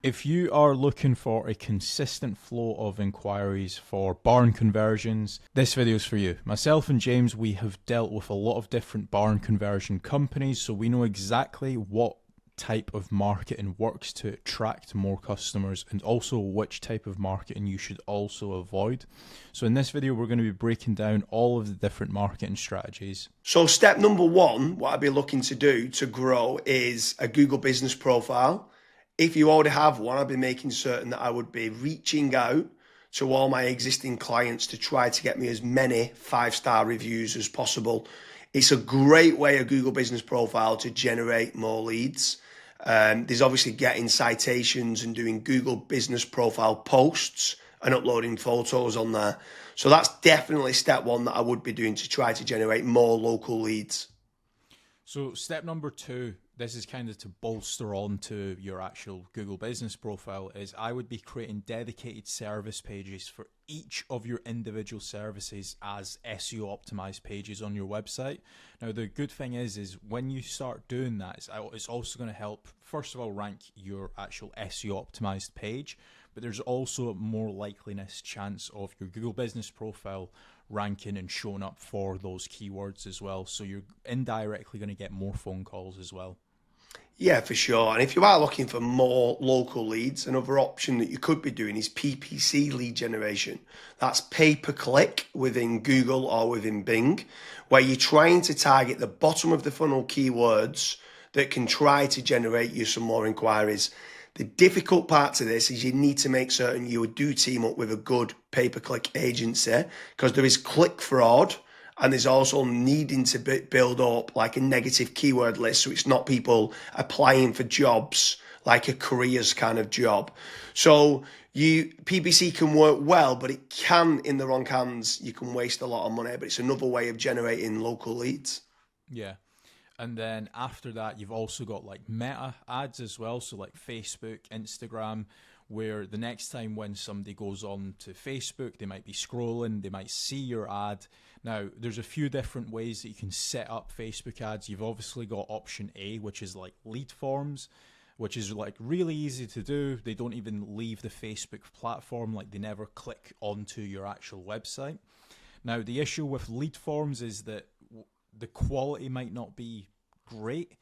If you are looking for a consistent flow of inquiries for barn conversions, this video is for you. Myself and James, we have dealt with a lot of different barn conversion companies, so we know exactly what type of marketing works to attract more customers and also which type of marketing you should also avoid. So in this video, we're going to be breaking down all of the different marketing strategies. So step number one, what I'd be looking to do to grow is a Google business profile. If you already have one, I'd be making certain that I would be reaching out to all my existing clients to try to get me as many 5-star reviews as possible. It's a great way, a Google business profile, to generate more leads. There's obviously getting citations and doing Google business profile posts and uploading photos on there. So that's definitely step one that I would be doing to try to generate more local leads. So step number two, this is kind of to bolster on to your actual Google business profile, is I would be creating dedicated service pages for each of your individual services as SEO optimized pages on your website. Now, the good thing is when you start doing that, it's also going to help, first of all, rank your actual SEO optimized page, but there's also a more likeliness chance of your Google business profile ranking and showing up for those keywords as well. So you're indirectly going to get more phone calls as well. Yeah, for sure. And if you are looking for more local leads, another option that you could be doing is PPC lead generation. That's pay per click within Google or within Bing, where you're trying to target the bottom of the funnel keywords that can try to generate you some more inquiries. The difficult part to this is you need to make certain you do team up with a good pay-per-click agency, because there is click fraud and there's also needing to build up like a negative keyword list, so it's not people applying for jobs like a careers kind of job. So PPC can work well, but it can, in the wrong hands, you can waste a lot of money, but it's another way of generating local leads. Yeah. And then after that, you've also got like meta ads as well. So like Facebook, Instagram, where the next time when somebody goes on to Facebook, they might be scrolling, they might see your ad. Now, there's a few different ways that you can set up Facebook ads. You've obviously got option A, which is like lead forms, which is like really easy to do. They don't even leave the Facebook platform, like they never click onto your actual website. Now, the issue with lead forms is that the quality might not be great,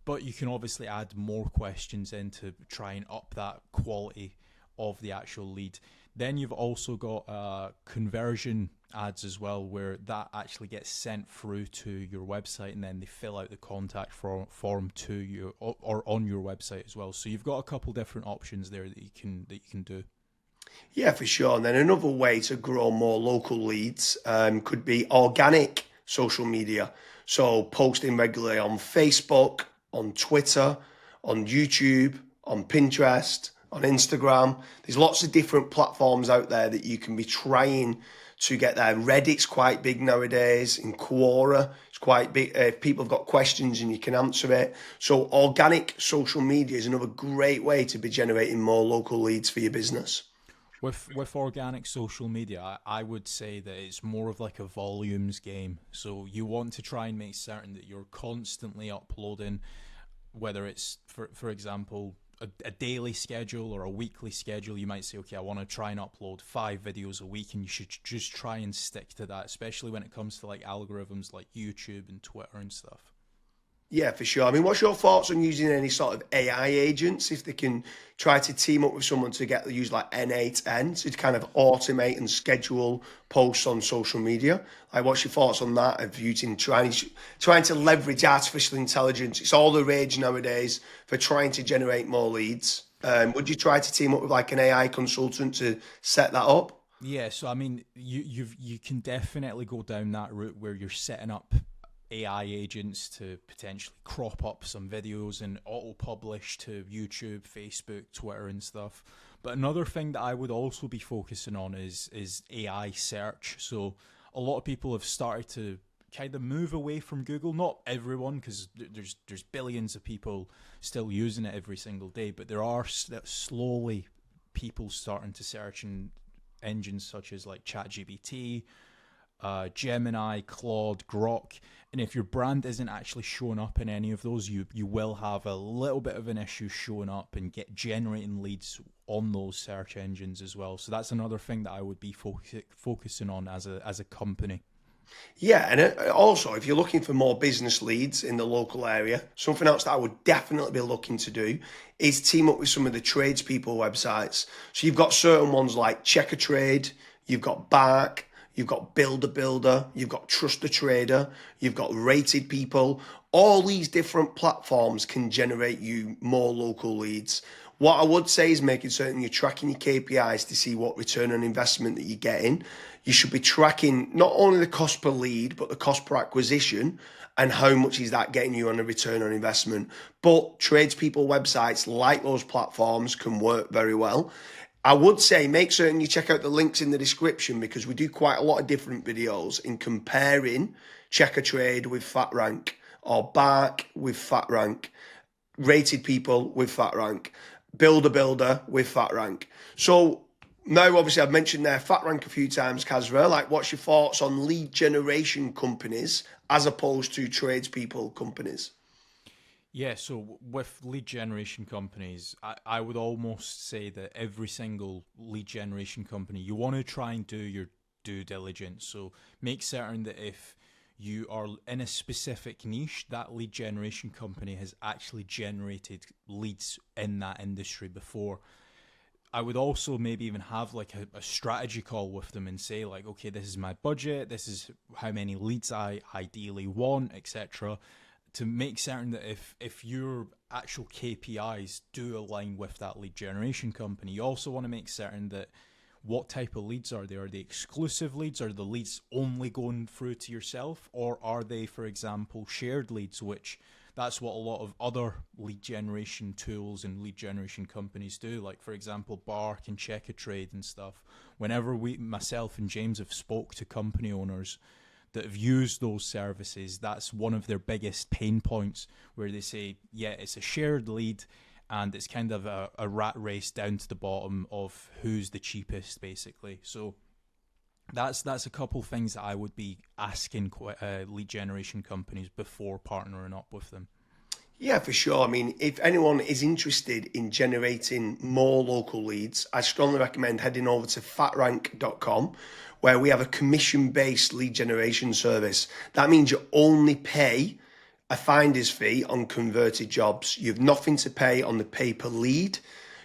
but you can obviously add more questions in to try and up that quality of the actual lead. Then you've also got conversion ads as well, where that actually gets sent through to your website and then they fill out the contact form to you or on your website as well. So you've got a couple different options there that you can do. Yeah, for sure. And then another way to grow more local leads could be organic social media. So posting regularly on Facebook, on Twitter, on YouTube, on Pinterest, on Instagram. There's lots of different platforms out there that you can be trying to get there. Reddit's quite big nowadays. In Quora, it's quite big. If people have got questions and you can answer it. So organic social media is another great way to be generating more local leads for your business. With organic social media, I would say that it's more of like a volumes game. So you want to try and make certain that you're constantly uploading, whether it's, for example, a daily schedule or a weekly schedule. You might say, okay, I want to try and upload 5 videos a week, and you should just try and stick to that, especially when it comes to like algorithms like YouTube and Twitter and stuff. Yeah, for sure. I mean, what's your thoughts on using any sort of AI agents, if they can try to team up with someone to use like N8N to kind of automate and schedule posts on social media? Like, what's your thoughts on that? Of using trying to leverage artificial intelligence? It's all the rage nowadays for trying to generate more leads. Would you try to team up with like an AI consultant to set that up? Yeah, so I mean, you can definitely go down that route where you're setting up AI agents to potentially crop up some videos and auto-publish to YouTube, Facebook, Twitter and stuff. But another thing that I would also be focusing on is AI search. So a lot of people have started to kind of move away from Google. Not everyone, because there's billions of people still using it every single day, but there are slowly people starting to search in engines such as like ChatGPT, Gemini, Claude, Grok. And if your brand isn't actually showing up in any of those, you will have a little bit of an issue showing up and get generating leads on those search engines as well. So that's another thing that I would be focusing on as a company. Yeah, and also if you're looking for more business leads in the local area, something else that I would definitely be looking to do is team up with some of the tradespeople websites. So you've got certain ones like Checker Trade, you've got Bark, you've got Builder Builder, you've got Trust the Trader, you've got Rated People. All these different platforms can generate you more local leads. What I would say is making certain you're tracking your KPIs to see what return on investment that you're getting. You should be tracking not only the cost per lead, but the cost per acquisition and how much is that getting you on a return on investment. But tradespeople websites like those platforms can work very well. I would say make certain you check out the links in the description because we do quite a lot of different videos in comparing Checker Trade with FatRank or Bark with FatRank, Rated People with FatRank, Builder with FatRank. So now, obviously, I've mentioned there FatRank a few times, Kasra. Like, what's your thoughts on lead generation companies as opposed to tradespeople companies? Yeah, so with lead generation companies, I would almost say that every single lead generation company, you want to try and do your due diligence. So make certain that if you are in a specific niche, that lead generation company has actually generated leads in that industry before. I would also maybe even have like a strategy call with them and say like, okay, this is my budget, this is how many leads I ideally want, etc. To make certain that if your actual KPIs do align with that lead generation company, you also want to make certain that what type of leads are they? Are they exclusive leads? Are the leads only going through to yourself? Or are they, for example, shared leads, which that's what a lot of other lead generation tools and lead generation companies do. Like, for example, Bark and Checker Trade and stuff. Whenever myself and James have spoke to company owners that have used those services, that's one of their biggest pain points where they say, yeah, it's a shared lead and it's kind of a rat race down to the bottom of who's the cheapest, basically. So that's a couple things that I would be asking lead generation companies before partnering up with them. Yeah, for sure. I mean, if anyone is interested in generating more local leads, I strongly recommend heading over to fatrank.com, where we have a commission-based lead generation service. That means you only pay a finder's fee on converted jobs. You have nothing to pay on the pay per lead.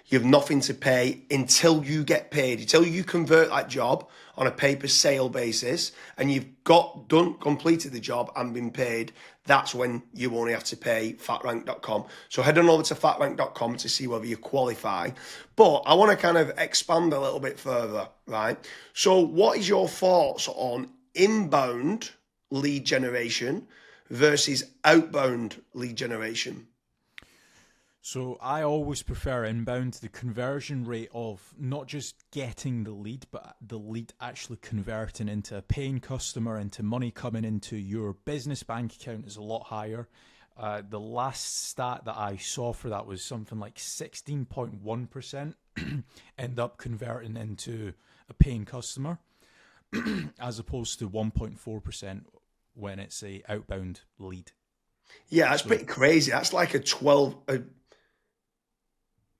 You have nothing to pay until you get paid, until you convert that job on a pay per sale basis and you've completed the job and been paid. That's when you only have to pay fatrank.com. So head on over to fatrank.com to see whether you qualify. But I want to kind of expand a little bit further, right? So what is your thoughts on inbound lead generation versus outbound lead generation? So I always prefer inbound. The conversion rate of not just getting the lead, but the lead actually converting into a paying customer, into money coming into your business bank account is a lot higher. The last stat that I saw for that was something like 16.1% end up converting into a paying customer as opposed to 1.4% when it's a outbound lead. Yeah, that's So pretty crazy. That's like a 12,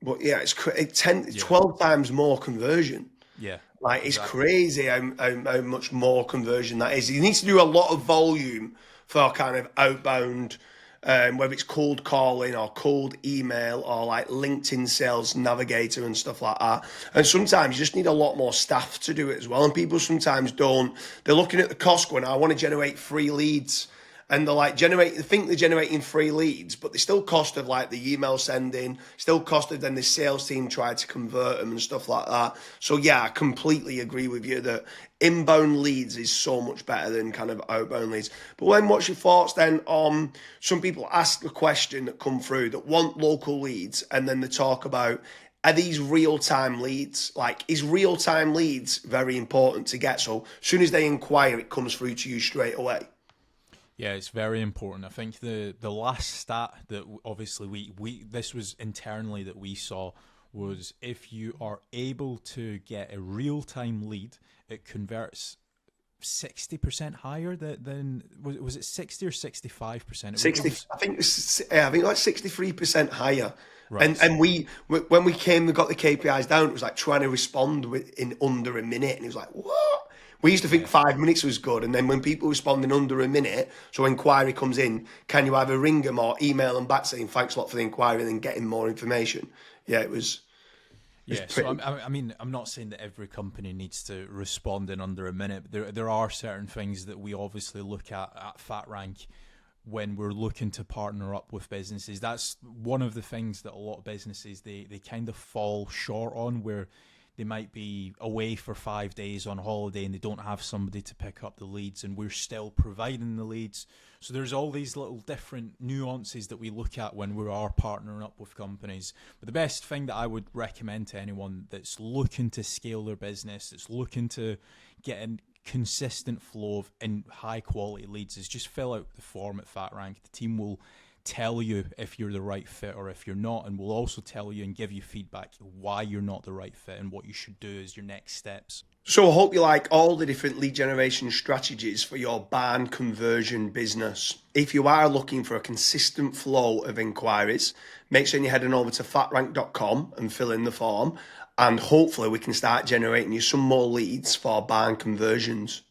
but yeah, it's 10, yeah, 12 times more conversion. yeah, Like, it's exactly. crazy how much more conversion that is. You need to do a lot of volume for kind of outbound, whether it's cold calling or cold email or like LinkedIn Sales Navigator and stuff like that. And sometimes you just need a lot more staff to do it as well. And people sometimes don't. They're looking at the cost going, I want to generate free leads. And they're like they think they're generating free leads, but they still cost of like the email sending, still cost of then the sales team try to convert them and stuff like that. So yeah, I completely agree with you that inbound leads is so much better than kind of outbound leads. But when what's your thoughts then on some people ask the question that come through that want local leads and then they talk about are these real-time leads? Like, is real-time leads very important to get? So as soon as they inquire, it comes through to you straight away. Yeah, it's very important. I think the last stat that obviously we this was internally that we saw was if you are able to get a real time lead, it converts 60% higher than was it 60 or 65%? It 60, was I think I think like 63% higher. And right. when we came and got the KPIs down, it was like trying to respond in under a minute, and it was like, what? We used to think Yeah. 5 minutes was good, and then when people respond in under a minute, so inquiry comes in, can you either ring them or email them back saying thanks a lot for the inquiry, and then getting more information? Yeah, it was Yeah, so pretty. I mean, I'm not saying that every company needs to respond in under a minute. But there are certain things that we obviously look at FatRank when we're looking to partner up with businesses. That's one of the things that a lot of businesses they kind of fall short on, where they might be away for 5 days on holiday and they don't have somebody to pick up the leads, and we're still providing the leads. So there's all these little different nuances that we look at when we are partnering up with companies. But the best thing that I would recommend to anyone that's looking to scale their business, that's looking to get a consistent flow of and high quality leads, is just fill out the form at FatRank. The team will tell you if you're the right fit or if you're not, and we'll also tell you and give you feedback why you're not the right fit and what you should do as your next steps. So I hope you like all the different lead generation strategies for your barn conversion business. If you are looking for a consistent flow of inquiries, make sure you're heading over to fatrank.com and fill in the form, and hopefully we can start generating you some more leads for barn conversions.